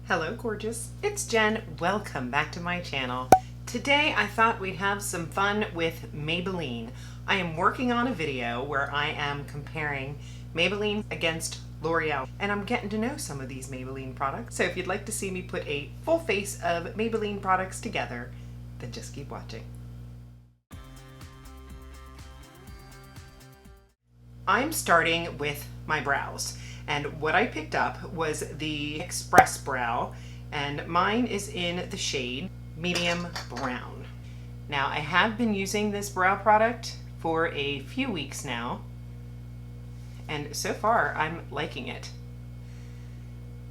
Hello gorgeous, it's Jen. Welcome back to my channel. Today I thought we'd have some fun with Maybelline. I am working on a video where I am comparing Maybelline against L'Oreal, and I'm getting to know some of these Maybelline products. So if you'd like to see me put a full face of Maybelline products together, then just keep watching. I'm starting with my brows. And what I picked up was the Express Brow, and mine is in the shade Medium Brown. Now, I have been using this brow product for a few weeks now, and so far I'm liking it.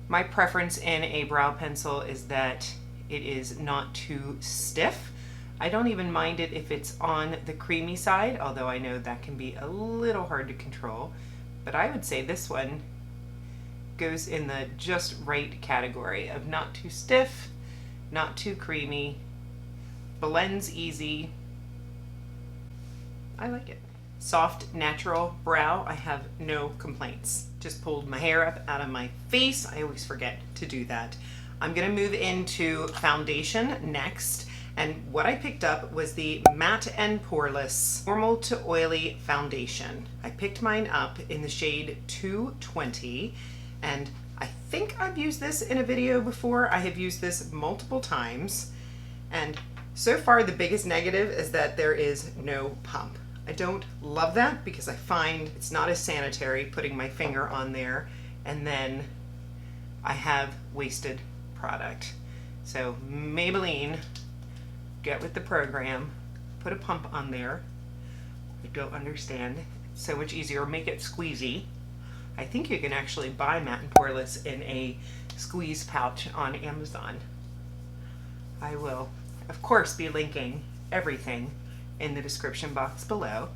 My preference in a brow pencil is that it is not too stiff. I don't even mind it if it's on the creamy side, although I know that can be a little hard to control, but I would say this one goes in the just right category of not too stiff, not too creamy, blends easy. I like it. Soft, natural brow, I have no complaints. Just pulled my hair up out of my face. I always forget to do that. I'm gonna move into foundation next. And what I picked up was the Matte and Poreless Normal to Oily Foundation. I picked mine up in the shade 220. And I think I've used this in a video before. I have used this multiple times, and so far the biggest negative is that there is no pump. I don't love that because I find it's not as sanitary putting my finger on there, and then I have wasted product. So Maybelline, get with the program, put a pump on there. I don't understand. It's so much easier, make it squeezy. I think you can actually buy Matte and Poreless in a squeeze pouch on Amazon. I will, of course, be linking everything in the description box below.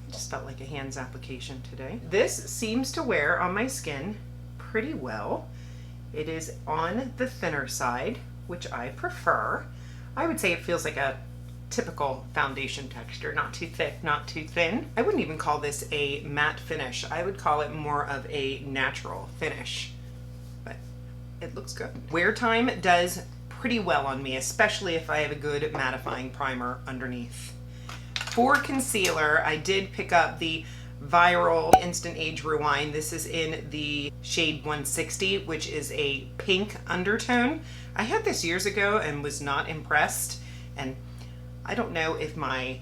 I just felt like a hands application today. This seems to wear on my skin pretty well. It is on the thinner side, which I prefer. I would say it feels like a typical foundation texture, not too thick, not too thin. I wouldn't even call this a matte finish. I would call it more of a natural finish, but it looks good. Wear time does pretty well on me, especially if I have a good mattifying primer underneath. For concealer, I did pick up the Viral Instant Age Rewind. This is in the shade 160, which is a pink undertone. I had this years ago and was not impressed, and I don't know if my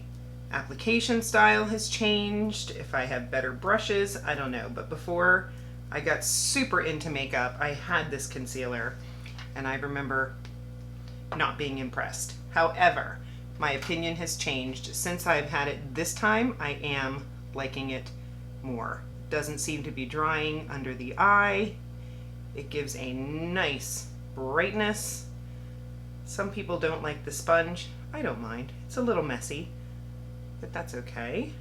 application style has changed, if I have better brushes, I don't know. But before I got super into makeup, I had this concealer and I remember not being impressed. However, my opinion has changed. Since I've had it this time, I am liking it more. Doesn't seem to be drying under the eye. It gives a nice brightness. Some people don't like the sponge. I don't mind. It's a little messy, but that's okay.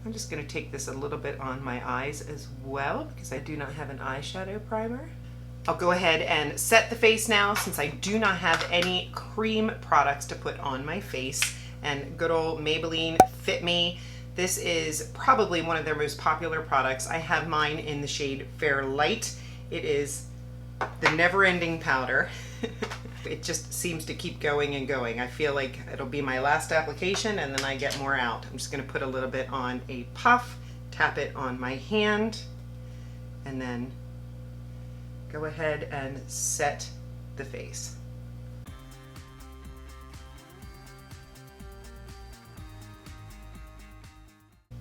I'm just going to take this a little bit on my eyes as well because I do not have an eyeshadow primer. I'll go ahead and set the face now since I do not have any cream products to put on my face, and good old Maybelline Fit Me. This is probably one of their most popular products. I have mine in the shade Fair Light. It is the never-ending powder. It just seems to keep going and going. I feel like it'll be my last application and then I get more out. I'm just gonna put a little bit on a puff, tap it on my hand, and then go ahead and set the face.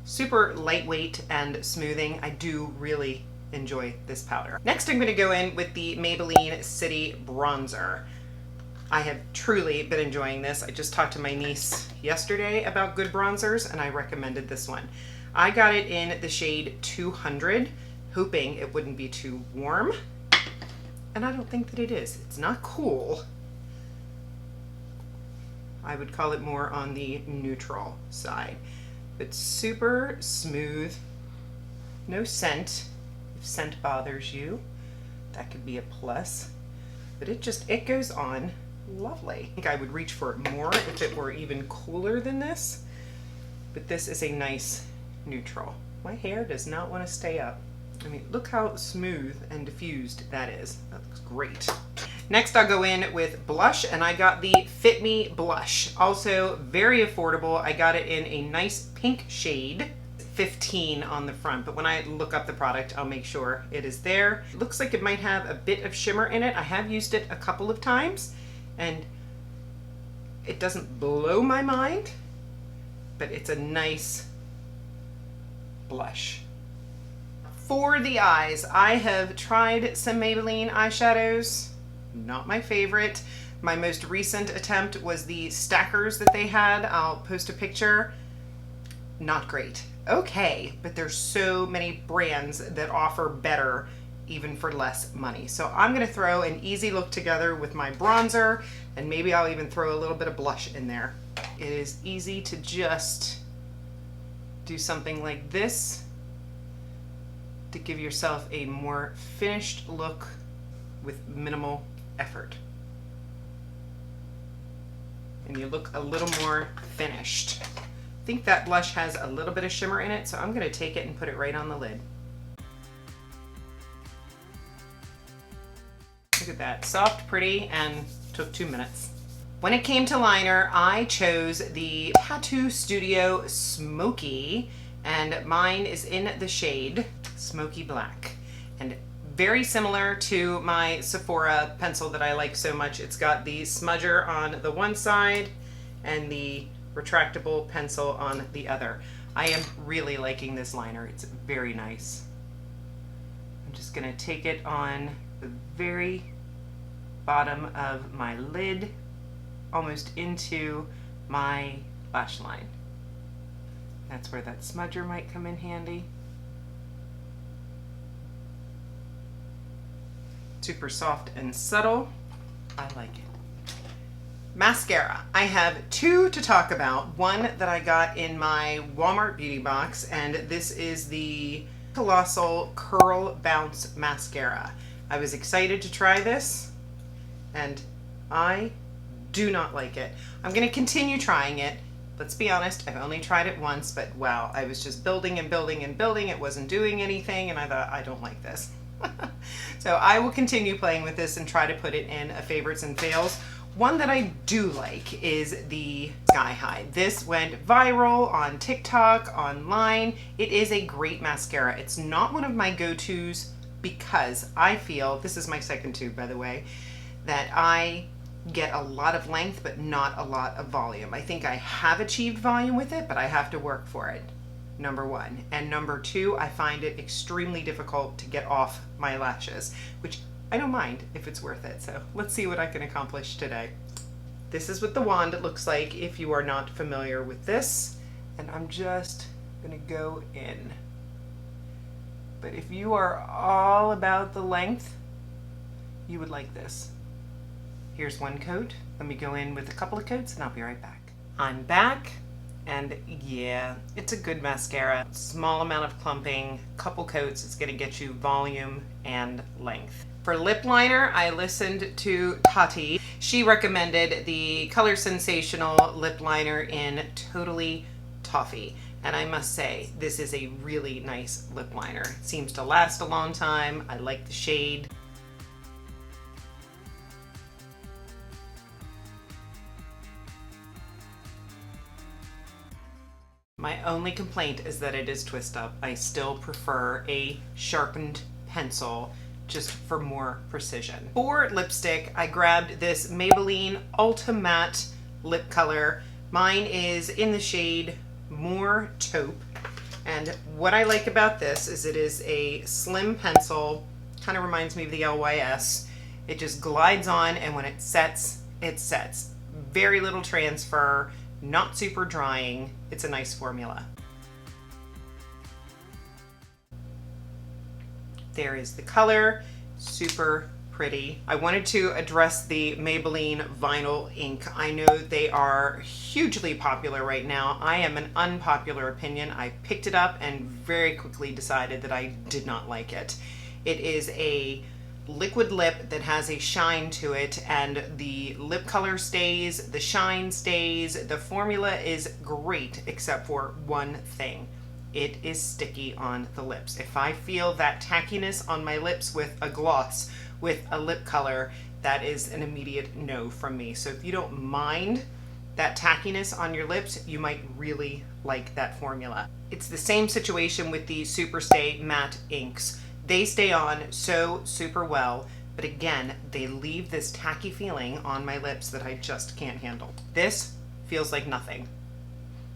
Super lightweight and smoothing. I do really enjoy this powder. Next, I'm gonna go in with the Maybelline City Bronzer. I have truly been enjoying this. I just talked to my niece yesterday about good bronzers and I recommended this one. I got it in the shade 200, hoping it wouldn't be too warm. And I don't think that it is. It's not cool. I would call it more on the neutral side. But super smooth, no scent. If scent bothers you, that could be a plus. But it goes on lovely. I think I would reach for it more if it were even cooler than this, but this is a nice neutral. My hair does not want to stay up. I mean, look how smooth and diffused that is. That looks great. Next, I'll go in with blush, and I got the Fit Me blush. Also very affordable. I got it in a nice pink shade. 15 on the front, but when I look up the product, I'll make sure it is there. It looks like it might have a bit of shimmer in it. I have used it a couple of times, and it doesn't blow my mind, but it's a nice blush. For the eyes, I have tried some Maybelline eyeshadows. Not my favorite. My most recent attempt was the stackers that they had. I'll post a picture. Not great. Okay, but there's so many brands that offer better even for less money. So I'm gonna throw an easy look together with my bronzer, and maybe I'll even throw a little bit of blush in there. It is easy to just do something like this to give yourself a more finished look with minimal effort. And you look a little more finished. I think that blush has a little bit of shimmer in it, so I'm gonna take it and put it right on the lid. Look at that, soft, pretty, and took 2 minutes. When it came to liner, I chose the Tattoo Studio Smokey, and mine is in the shade Smoky Black. And very similar to my Sephora pencil that I like so much. It's got the smudger on the one side and the retractable pencil on the other. I am really liking this liner. It's very nice. I'm just gonna take it on the very bottom of my lid, almost into my lash line. That's where that smudger might come in handy. Super soft and subtle. I like it. Mascara. I have 2 to talk about. One that I got in my Walmart beauty box, and this is the Colossal Curl Bounce Mascara. I was excited to try this, and I do not like it. I'm going to continue trying it. Let's be honest, I've only tried it once, but wow, I was just building and building and building. It wasn't doing anything, and I thought, I don't like this. So I will continue playing with this and try to put it in a favorites and fails. One that I do like is the Sky High. This went viral on TikTok, online. It is a great mascara. It's not one of my go-tos because I feel, this is my second tube by the way, that I get a lot of length but not a lot of volume. I think I have achieved volume with it, but I have to work for it, number one. And number two, I find it extremely difficult to get off my lashes, which I don't mind if it's worth it. So let's see what I can accomplish today. This is what the wand looks like if you are not familiar with this. And I'm just gonna go in. But if you are all about the length, you would like this. Here's one coat. Let me go in with a couple of coats and I'll be right back. I'm back, and yeah, it's a good mascara. Small amount of clumping, couple coats, it's gonna get you volume and length. For lip liner, I listened to Taupe. She recommended the Color Sensational lip liner in Totally Toffee. And I must say, this is a really nice lip liner. It seems to last a long time. I like the shade. My only complaint is that it is twist up. I still prefer a sharpened pencil just for more precision. For lipstick, I grabbed this Maybelline Ultimatte lip color. Mine is in the shade More Taupe. And what I like about this is it is a slim pencil, kind of reminds me of the LYS. It just glides on, and when it sets, it sets. Very little transfer, not super drying. It's a nice formula. There is the color, super pretty. I wanted to address the Maybelline Vinyl Ink. I know they are hugely popular right now. I am an unpopular opinion. I picked it up and very quickly decided that I did not like it. It is a liquid lip that has a shine to it, and the lip color stays, the shine stays. The formula is great except for one thing. it is sticky on the lips. If I feel that tackiness on my lips with a gloss, with a lip color, that is an immediate no from me. So if you don't mind that tackiness on your lips, you might really like that formula. It's the same situation with the Superstay matte inks. They stay on so super well, but again, they leave this tacky feeling on my lips that I just can't handle. This feels like nothing.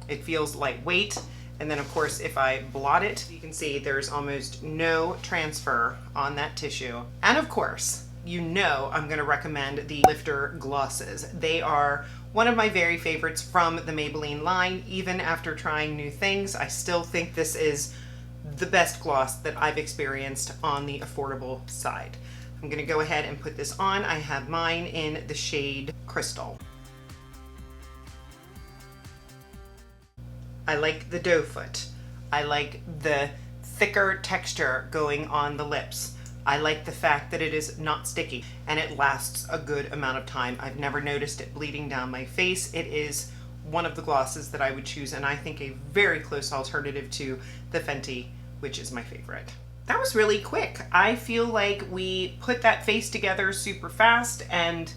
It feels lightweight. And then of course, if I blot it, you can see there's almost no transfer on that tissue. And of course, you know I'm gonna recommend the Lifter glosses. They are one of my very favorites from the Maybelline line. Even after trying new things, I still think this is the best gloss that I've experienced on the affordable side. I'm gonna go ahead and put this on. I have mine in the shade Crystal. I like the doe foot. I like the thicker texture going on the lips. I like the fact that it is not sticky and it lasts a good amount of time. I've never noticed it bleeding down my face. It is one of the glosses that I would choose, and I think a very close alternative to the Fenty, which is my favorite. That was really quick. I feel like we put that face together super fast and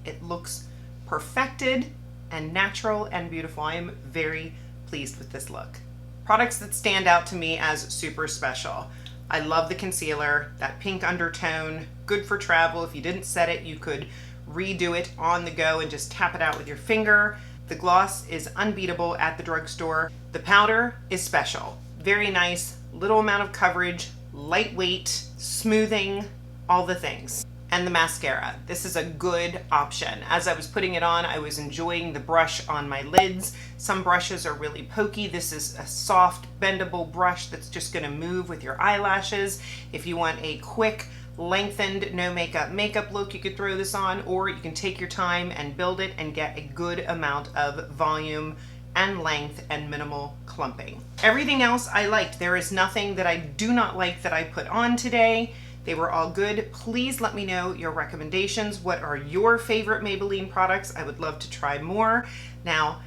it looks perfected and natural and beautiful. I am very pleased with this look. Products that stand out to me as super special. I love the concealer, that pink undertone, good for travel. If you didn't set it, you could redo it on the go and just tap it out with your finger. The gloss is unbeatable at the drugstore. The powder is special. Very nice, little amount of coverage, lightweight, smoothing, all the things. And the mascara. This is a good option. As I was putting it on, I was enjoying the brush on my lids. Some brushes are really pokey. This is a soft, bendable brush that's just gonna move with your eyelashes. If you want a quick, lengthened, no makeup look, you could throw this on, or you can take your time and build it and get a good amount of volume and length and minimal clumping. Everything else I liked. There is nothing that I do not like that I put on today. They were all good. Please let me know your recommendations. What are your favorite Maybelline products? I would love to try more. Now,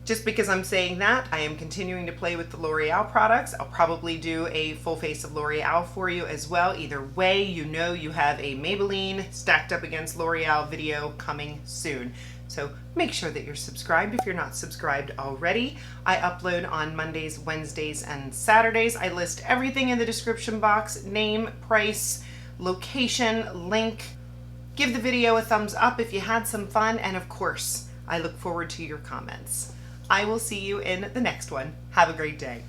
just because I'm saying that, I am continuing to play with the L'Oreal products. I'll probably do a full face of L'Oreal for you as well. Either way, you know you have a Maybelline stacked up against L'Oreal video coming soon. So make sure that you're subscribed if you're not subscribed already. I upload on Mondays, Wednesdays, and Saturdays. I list everything in the description box: name, price, location, link. Give the video a thumbs up if you had some fun, and of course, I look forward to your comments. I will see you in the next one. Have a great day.